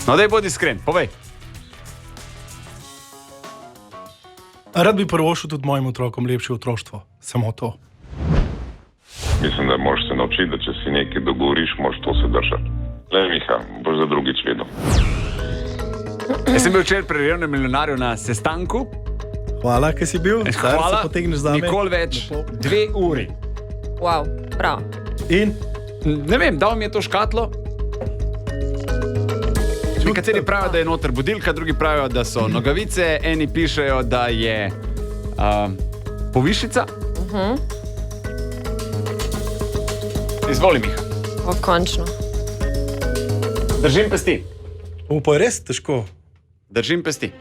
No, daj bodi iskren, povej. Rad bi prvošel tudi mojim otrokom lepše otroštvo. Samo to. Mislim, da moraš se naučiti, da če si nekaj dogovoriš, moraš to se držati. Le, Miha, boš za drugič vedel. Jaz sem bil včeraj pri Revnem milijonarju na sestanku. Hvala, ker si bil. Hvala, se potegneš zame. nikoli več. 2 uri. Wow, prav. In? Ne vem, dal mi je to škatlo. Nekateri pravijo, da je noter budilka, drugi pravijo, da so nogavice, eni pišejo, da je povišica. Izvoli, Miha. O, končno. Držim pesti. Pa je res težko. Držim pesti.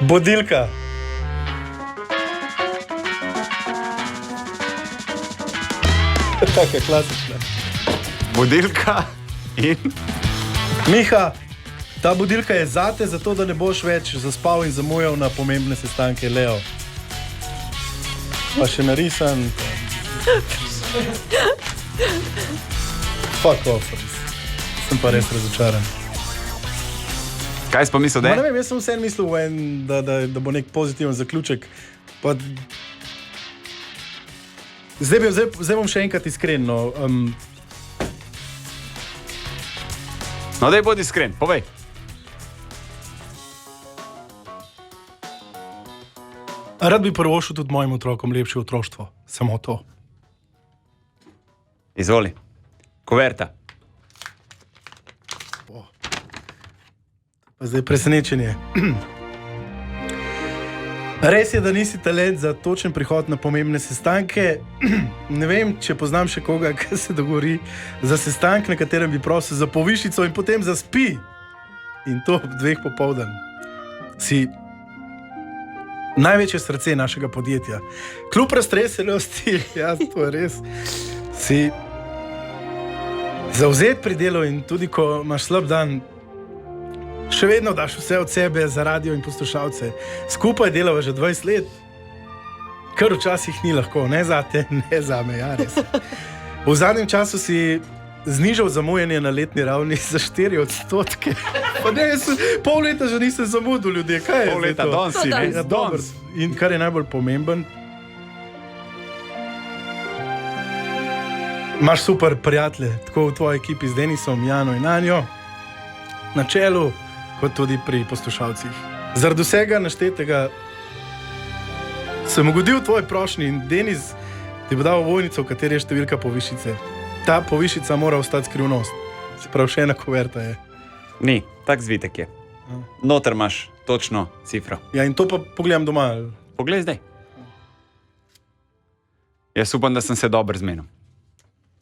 Budilka. Tako je klasična. Budilka in... Miha, ta budilka je zate, zato da ne boš več zaspal in zamujal na pomembne sestanke, Leo. Pa še narisan. Fuck off. Sem pa res razočaran. Kaj si pa mislil, da Ma ne je? vem, jaz sem vse mislil, da bo nek pozitiven zaključek. Pa... Zdaj bom še enkrat iskren. No. No, daj bodi iskren, povej. Rad bi prvošel tudi mojim otrokom lepše otroštvo. Samo to. Izvoli. Kuverta. Pa zdaj presenečenje. Res je, da nisi talent za točen prihod na pomembne sestanke. Ne vem, če poznam še koga, ki se dogovori za sestank, na katerem bi prosil za povišico in potem zaspi. In to ob 2 popoldan. Si največje srce našega podjetja. Kljub raztresenosti, ja, to je res. Si zavzet pri delu in tudi, ko imaš slab dan, še vedno daš vse od sebe za radio in poslušalce. Skupaj delava že 20 let, kar včasih ni lahko, ne za te, ne za me, ja, res. V zadnjem času si znižal zamujanje na letni ravni za 4%. Pa ne, pol leta že nisem zamudil, ljudje, kaj je Pol leta, zdaj to? danes si, ne? Ja, dobro. In kar je najbolj pomemben, imaš super prijatelje, tako v tvoji ekipi z Denisom, Jano in Anjo, na čelu, kot tudi pri poslušalcih. Zaradi vsega naštetega sem ugodil tvoj prošnji in Denis ti bo dal ovojnico, v kateri je številka povišice. Ta povišica mora ostati skrivnost. Se pravi, še ena kuverta je. Ni, tak zvitek je. Noter imaš točno cifro. Ja, in to pa pogledam doma. Poglej zdaj. Jaz upam, da sem se dobro zmenil.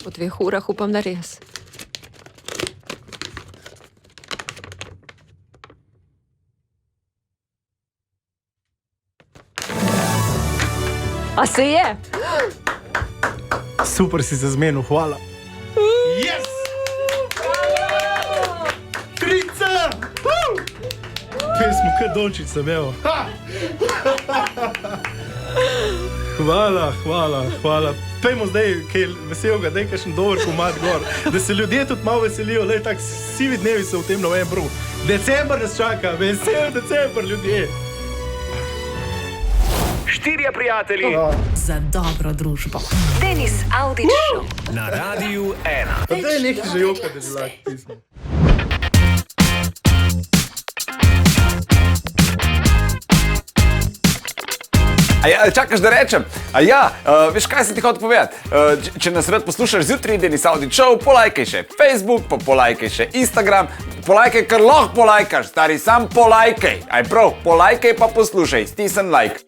Po 2 urah upam, da res. A se je? Super si se zmenil, hvala. Yes! Trica! Pesmo, kaj Dončić sem imel. Hvala. Pejmo zdaj, kaj veselega, daj kakšen dober komad gor, da se ljudje tudi malo veselijo, le tak sivi dnevi so v tem novembru. December nas čaka, vesel december, ljudje. 4 prijatelji Za dobro družbo. Denis Audić Show. na Radiu 1. Pa daj nekaj že joka, da že lahko pismo. Čakaš, da rečem? Veš, kaj sem ti hotel povedati? Če nas rad poslušaš zjutraj, Denis Audić Show, polajkaj še Facebook, pa polajkaj še Instagram, polajkaj, kar lahko polajkaš, stari, sam polajkaj. Aj prav, polajkaj pa poslušaj, stisni like.